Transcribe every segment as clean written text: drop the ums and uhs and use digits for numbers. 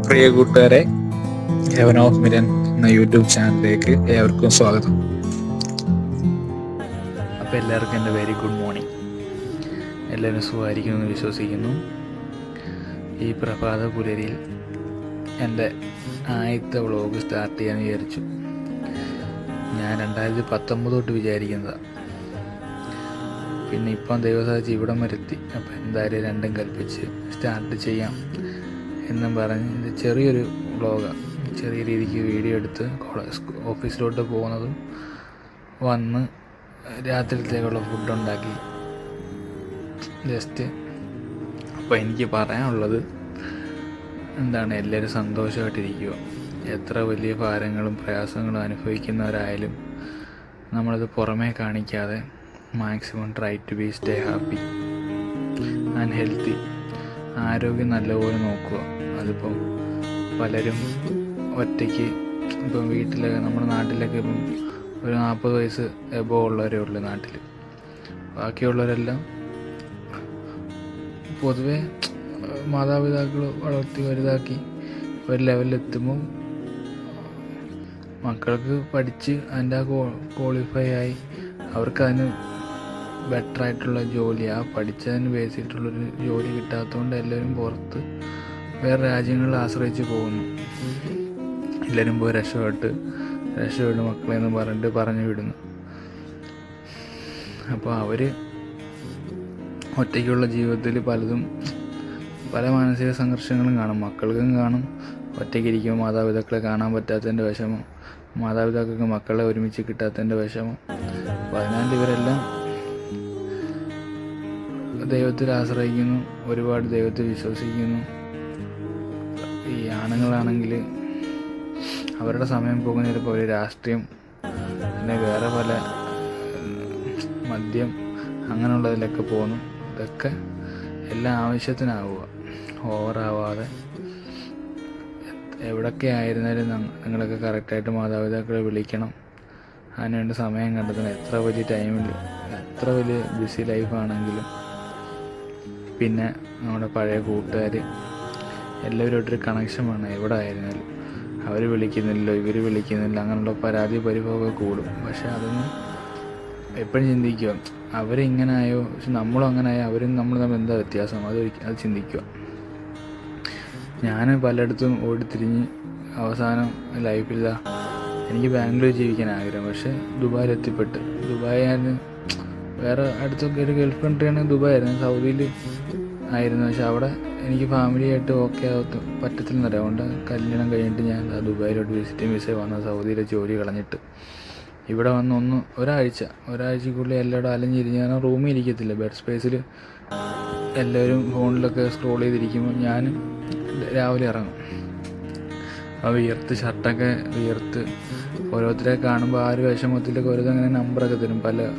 പ്രിയ കൂട്ടുകാരെ, heaven of Milan എന്ന YouTube ചാനലിലേക്ക് ഏവർക്കും സ്വാഗതം. അപ്പോൾ എല്ലാവർക്കും എൻ്റെ വെരി ഗുഡ് മോർണിംഗ്. എല്ലാവരും സുഖമായിരിക്കുമെന്ന് വിശ്വസിക്കുന്നു. ഈ പ്രഭാത പുലരിയിൽ എൻ്റെ ആദ്യത്തെ വ്ളോഗ് സ്റ്റാർട്ട് ചെയ്യാൻ വിചാരിച്ചു. ഞാൻ 2019 തൊട്ട് വിചാരിക്കുന്നതാണ്. പിന്നെ ഇപ്പം ദൈവസാധിച്ച് ഇവിടം വരെത്തി. അപ്പോൾ എന്തായാലും രണ്ടും കൽപ്പിച്ച് സ്റ്റാർട്ട് ചെയ്യാം എന്നും പറഞ്ഞ് ഇത് ചെറിയൊരു വ്ളോഗാണ്. ചെറിയ രീതിക്ക് വീഡിയോ എടുത്ത് ഓഫീസിലോട്ട് പോകുന്നതും വന്ന് രാത്രിയിലത്തേക്കുള്ള ഫുഡ് ഉണ്ടാക്കി ജസ്റ്റ്. അപ്പോൾ എനിക്ക് പറയാനുള്ളത് എന്താണ്, എല്ലാവരും സന്തോഷമായിട്ടിരിക്കുക. എത്ര വലിയ ഭാരങ്ങളും പ്രയാസങ്ങളും അനുഭവിക്കുന്നവരായാലും നമ്മളത് പുറമേ കാണിക്കാതെ maximum try to be stay happy and healthy. ആരോഗ്യം നല്ലപോലെ നോക്കുക. അതിപ്പം പലരും ഒറ്റയ്ക്ക് ഇപ്പം വീട്ടിലൊക്കെ, നമ്മുടെ നാട്ടിലൊക്കെ ഇപ്പം ഒരു 40 വയസ്സ് എബോ ഉള്ളവരേ ഉള്ളൂ നാട്ടിൽ. ബാക്കിയുള്ളവരെല്ലാം പൊതുവെ മാതാപിതാക്കൾ വളർത്തി വലുതാക്കി ഒരു ലെവലിലെത്തുമ്പോൾ മക്കൾക്ക് പഠിച്ച് അതിൻ്റെ ക്വാളിഫൈ ആയി അവർക്കതിന് ബെറ്ററായിട്ടുള്ള ജോലി, ആ പഠിച്ചതിന് ബേസ് ചെയ്തിട്ടുള്ളൊരു ജോലി കിട്ടാത്തതുകൊണ്ട് എല്ലാവരും പുറത്ത് വേറെ രാജ്യങ്ങളിൽ ആശ്രയിച്ച് പോകുന്നു. എല്ലാവരും പോയി രക്ഷപ്പെട്ട് മക്കളെന്ന് പറഞ്ഞിട്ട് പറഞ്ഞു വിടുന്നു. അപ്പോൾ അവർ ഒറ്റയ്ക്കുള്ള ജീവിതത്തിൽ പല മാനസിക സംഘർഷങ്ങളും കാണും. മക്കൾക്കും കാണും. ഒറ്റയ്ക്കിരിക്കുമ്പോൾ മാതാപിതാക്കളെ കാണാൻ പറ്റാത്തതിൻ്റെ വിഷമം, മാതാപിതാക്കൾക്ക് മക്കളെ ഒരുമിച്ച് കിട്ടാത്തതിൻ്റെ വിഷമം. അപ്പോൾ അതിനാൽ ഇവരെല്ലാം ദൈവത്തിൽ ആശ്രയിക്കുന്നു, ഒരുപാട് ദൈവത്തിൽ വിശ്വസിക്കുന്നു. ഈ ആണുങ്ങളാണെങ്കിൽ അവരുടെ സമയം പോകുന്ന ചിലപ്പോൾ ഒരു രാഷ്ട്രീയം, പിന്നെ വേറെ പല മദ്യം അങ്ങനെയുള്ളതിലൊക്കെ പോകുന്നു. ഇതൊക്കെ എല്ലാം ആവശ്യത്തിനാവുക, ഓവറാവാതെ. എവിടെയൊക്കെ ആയിരുന്നാലും നിങ്ങളൊക്കെ കറക്റ്റായിട്ട് മാതാപിതാക്കളെ വിളിക്കണം. അതിനുവേണ്ടി സമയം കണ്ടെത്തണം. എത്ര വലിയ ടൈമിൽ, എത്ര വലിയ ബിസി ലൈഫാണെങ്കിലും. പിന്നെ നമ്മുടെ പഴയ കൂട്ടുകാർ എല്ലാവരുമായിട്ടൊരു കണക്ഷൻ വേണം. എവിടെ ആയിരുന്നാലും അവർ വിളിക്കുന്നില്ലല്ലോ, ഇവർ വിളിക്കുന്നില്ല, അങ്ങനെയുള്ള പരാതി പരിഭവമൊക്കെ കൂടും. പക്ഷെ അതൊന്നും എപ്പോഴും ചിന്തിക്കുക, അവരിങ്ങനെ ആയോ, പക്ഷെ നമ്മളും അങ്ങനെ ആയോ, അവരും നമ്മൾ തമ്മിൽ എന്താ വ്യത്യാസം, അത് ചിന്തിക്കുക. ഞാൻ പലയിടത്തും ഓടിത്തിരിഞ്ഞ് അവസാനം ലൈഫില്ല, എനിക്ക് ബാംഗ്ലൂർ ജീവിക്കാൻ ആഗ്രഹം, പക്ഷെ ദുബായിലെത്തിപ്പെട്ട്. ദുബായായിരുന്നു വേറെ അടുത്തൊക്കെ ഒരു ഗൾഫ് കൺട്രിയാണ് ദുബായ് ആയിരുന്നു, സൗദിയിൽ ആയിരുന്നു. പക്ഷെ അവിടെ എനിക്ക് ഫാമിലിയായിട്ട് ഓക്കെ പറ്റത്തില്ലെന്നറിയാം. അതുകൊണ്ട് കല്യാണം കഴിഞ്ഞിട്ട് ഞാൻ ദുബായിലോട്ട് വിസിറ്റിംഗ് വിസ വന്ന സൗദിയിലെ ജോലി കളഞ്ഞിട്ട് ഇവിടെ വന്ന് ഒരാഴ്ചക്കുള്ളിൽ എല്ലായിടും അലഞ്ഞിരിഞ്ഞ്. കാരണം റൂമിൽ ഇരിക്കത്തില്ല, ബെഡ് സ്പേസിൽ എല്ലാവരും ഫോണിലൊക്കെ സ്ക്രോൾ ചെയ്തിരിക്കുമ്പോൾ ഞാൻ രാവിലെ ഇറങ്ങും. ആ ഷർട്ടൊക്കെ വിയർത്ത് ഓരോരുത്തരെ കാണുമ്പോൾ ആ ഒരു വിഷമത്തിലൊക്കെ ഓരോരുത്തങ്ങനെ നമ്പറൊക്കെ തരും. പല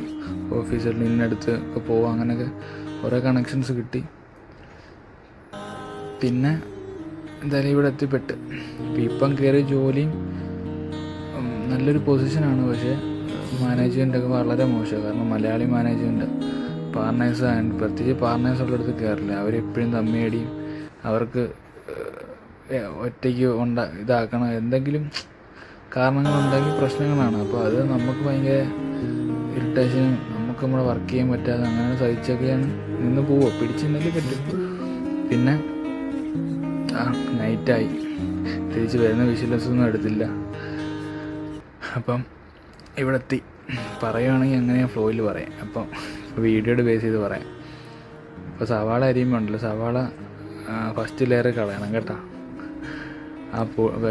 ഓഫീസുകളിൽ ഇന്നടുത്ത് ഒക്കെ പോവാം. അങ്ങനെയൊക്കെ ഓരോ കണക്ഷൻസ് കിട്ടി. പിന്നെ എന്തായാലും ഇവിടെ എത്തിപ്പെട്ട് ഇപ്പം കയറിയ ജോലിയും നല്ലൊരു പൊസിഷനാണ്. പക്ഷേ മാനേജ്മെൻറ്റൊക്കെ വളരെ മോശമാണ്. കാരണം മലയാളി മാനേജ്മെൻറ്റ്, പാർട്ട്നേഴ്സ് ആയതുകൊണ്ട്, പ്രത്യേകിച്ച് പാർട്ട്നേഴ്സ് ഉള്ളിടത്ത് കയറില്ല. അവരെപ്പോഴും തമ്മിയടിയും, അവർക്ക് ഒറ്റയ്ക്ക് ഇതാക്കണം, എന്തെങ്കിലും കാരണങ്ങളുണ്ടെങ്കിൽ പ്രശ്നങ്ങളാണ്. അപ്പോൾ അത് നമുക്ക് ഭയങ്കര ഇറിറ്റേഷനും, നമുക്ക് നമ്മുടെ വർക്ക് ചെയ്യാൻ പറ്റാതെ അങ്ങനെ സഹിച്ചൊക്കെയാണ് നിന്ന് പോവുക. പിടിച്ചിരുന്നാലേ പറ്റും. പിന്നെ നൈറ്റായി, തിരിച്ച് വരുന്ന വിഷ്വൽസൊന്നും എടുത്തില്ല. അപ്പം ഇവിടെ എത്തി. പറയുകയാണെങ്കിൽ എങ്ങനെയാണ് ഫ്ലോയിൽ പറയാം. അപ്പം വീഡിയോയുടെ ബേസ് ചെയ്ത് പറയാം. ഇപ്പോൾ സവാള അരിയുമ്പോൾ ഉണ്ടല്ലോ, സവാള ഫസ്റ്റ് ലെയർ കളയണം കേട്ടോ. ആ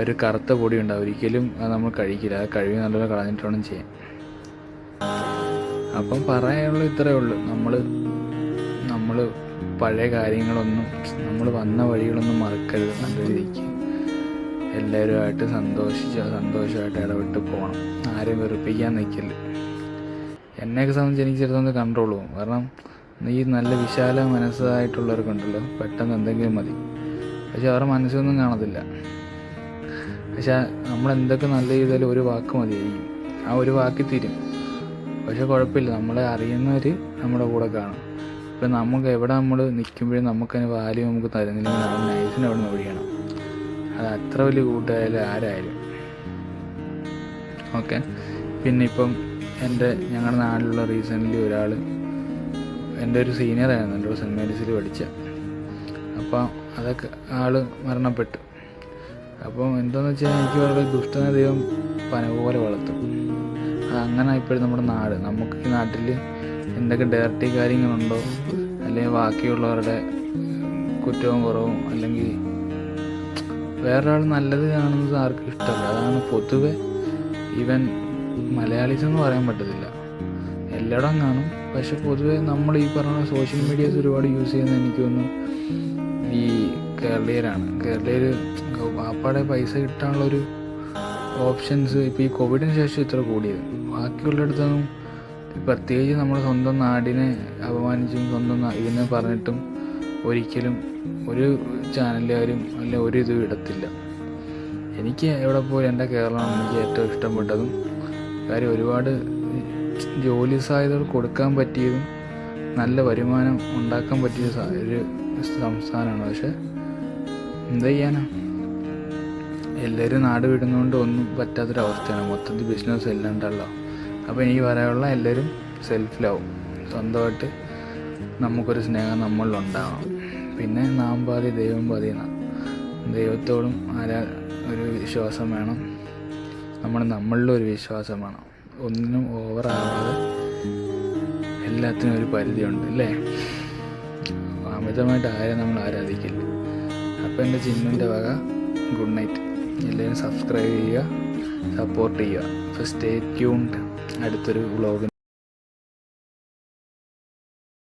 ഒരു കറുത്ത പൊടി ഉണ്ടാവും, ഒരിക്കലും അത് നമ്മൾ കഴിക്കില്ല. അത് കഴുകി നല്ലപോലെ കളഞ്ഞിട്ട് വേണം ചെയ്യാൻ. അപ്പം പറയാനുള്ള ഇത്രയേ ഉള്ളൂ. നമ്മൾ പഴയ കാര്യങ്ങളൊന്നും, നമ്മൾ വന്ന വഴികളൊന്നും മറക്കരുത്. നല്ല രീതിക്ക് എല്ലാവരുമായിട്ട് സന്തോഷമായിട്ട് ഇടപെട്ട് പോകണം. ആരെയും വെറുപ്പിക്കാൻ നിൽക്കല്. എന്നെയൊക്കെ സംബന്ധിച്ച് എനിക്ക് ചെറുതൊന്ന് കൺട്രോൾ പോകും. കാരണം ഈ നല്ല വിശാല മനസ്സായിട്ടുള്ളവർക്കുണ്ടല്ലോ, പെട്ടെന്ന് എന്തെങ്കിലും മതി. പക്ഷെ അവരുടെ മനസ്സൊന്നും കാണത്തില്ല. പക്ഷെ നമ്മളെന്തൊക്കെ നല്ല ചെയ്താലും ഒരു വാക്ക് മതിയായിരിക്കും. ആ ഒരു വാക്കിൽ തീരും. പക്ഷെ കുഴപ്പമില്ല, നമ്മളെ അറിയുന്നവർ നമ്മുടെ കൂടെ കാണും. ഇപ്പം നമുക്ക് എവിടെ നമ്മൾ നിൽക്കുമ്പോഴും നമുക്കതിന് വാല്യൂ നമുക്ക് തരുന്നില്ലെങ്കിൽ നമ്മൾ നൈസിന് അവിടെ നിന്ന് ഒഴിയണം. അത് അത്ര വലിയ കൂട്ടുകാരായാലും ആരായാലും. ഓക്കെ. പിന്നെ ഇപ്പം ഞങ്ങളുടെ നാട്ടിലുള്ള റീസെൻ്റ്ലി ഒരാൾ എൻ്റെ ഒരു സീനിയറായിരുന്നു, എൻ്റെ സെൻറ്റ് മേരീസിൽ പഠിച്ച. അപ്പോൾ അതൊക്കെ ആൾ മരണപ്പെട്ടു. അപ്പം എന്താണെന്ന് വെച്ചാൽ എനിക്ക് വളരെ ദുഷ്ടനെ ദൈവം പന പോലെ വളർത്തും. അങ്ങനെ ഇപ്പോഴും നമ്മുടെ നാട്, നമുക്ക് ഈ നാട്ടിൽ എന്തൊക്കെ ഡയറക്റ്റി കാര്യങ്ങളുണ്ടോ, അല്ലെങ്കിൽ ബാക്കിയുള്ളവരുടെ കുറ്റവും കുറവും, അല്ലെങ്കിൽ വേറൊരാൾ നല്ലത് കാണുന്നത് ആർക്കും ഇഷ്ടമല്ല. അതാണ് പൊതുവെ. ഈവൻ മലയാളീസ് എന്ന് പറയാൻ പറ്റത്തില്ല, എല്ലായിടം കാണും. പക്ഷെ പൊതുവെ നമ്മൾ ഈ പറഞ്ഞ സോഷ്യൽ മീഡിയാസ് ഒരുപാട് യൂസ് ചെയ്യുന്നത് എനിക്ക് തോന്നുന്നു ഈ കേരളീയരാണ്. കേരളീയർ വാപ്പാടെ പൈസ കിട്ടാനുള്ളൊരു ഓപ്ഷൻസ് ഇപ്പോൾ ഈ കോവിഡിന് ശേഷം ഇത്ര കൂടിയത്. ബാക്കിയുള്ളിടത്തൊന്നും, പ്രത്യേകിച്ച് നമ്മുടെ സ്വന്തം നാടിനെ അപമാനിച്ചും സ്വന്തം ഇതിനെ പറഞ്ഞിട്ടും ഒരിക്കലും ഒരു ചാനലുകാരും അല്ല ഒരു ഇതും ഇടത്തില്ല. എനിക്ക് എവിടെ പോലും എൻ്റെ കേരളമാണ് എനിക്ക് ഏറ്റവും ഇഷ്ടപ്പെട്ടതും. കാര്യം ഒരുപാട് ജോലി സാധ്യതകൾ കൊടുക്കാൻ പറ്റിയതും നല്ല വരുമാനം ഉണ്ടാക്കാൻ പറ്റിയ ഒരു സംസ്ഥാനമാണ്. പക്ഷെ എന്താ ചെയ്യാനാ, എല്ലാവരും നാട് വിടുന്നതുകൊണ്ട് ഒന്നും പറ്റാത്തൊരവസ്ഥയാണ്. മൊത്തത്തിൽ ബിസിനസ് എല്ലാം ഉണ്ടല്ലോ. അപ്പോൾ എനിക്ക് പറയാനുള്ള എല്ലാവരും സെൽഫിലാവും. സ്വന്തമായിട്ട് നമുക്കൊരു സ്നേഹം നമ്മളിലുണ്ടാവണം. പിന്നെ നാം പാതി ദൈവം പാതി. ദൈവത്തോടും ഒരു വിശ്വാസം വേണം, നമ്മളിലും ഒരു വിശ്വാസം വേണം. ഒന്നിനും ഓവറാവാതെ എല്ലാത്തിനും ഒരു പരിധിയുണ്ട് അല്ലേ. അമിതമായിട്ട് ആരെ നമ്മൾ ആരാധിക്കില്ല. അപ്പോൾ എൻ്റെ ചിന്നുൻ്റെ വക ഗുഡ് നൈറ്റ്. എല്ലാവരും സബ്സ്ക്രൈബ് ചെയ്യുക, സപ്പോർട്ട് ചെയ്യുക. അപ്പോൾ സ്റ്റേ ട്യൂൺഡ്. അടുത്തൊരു വ്ളോഗ്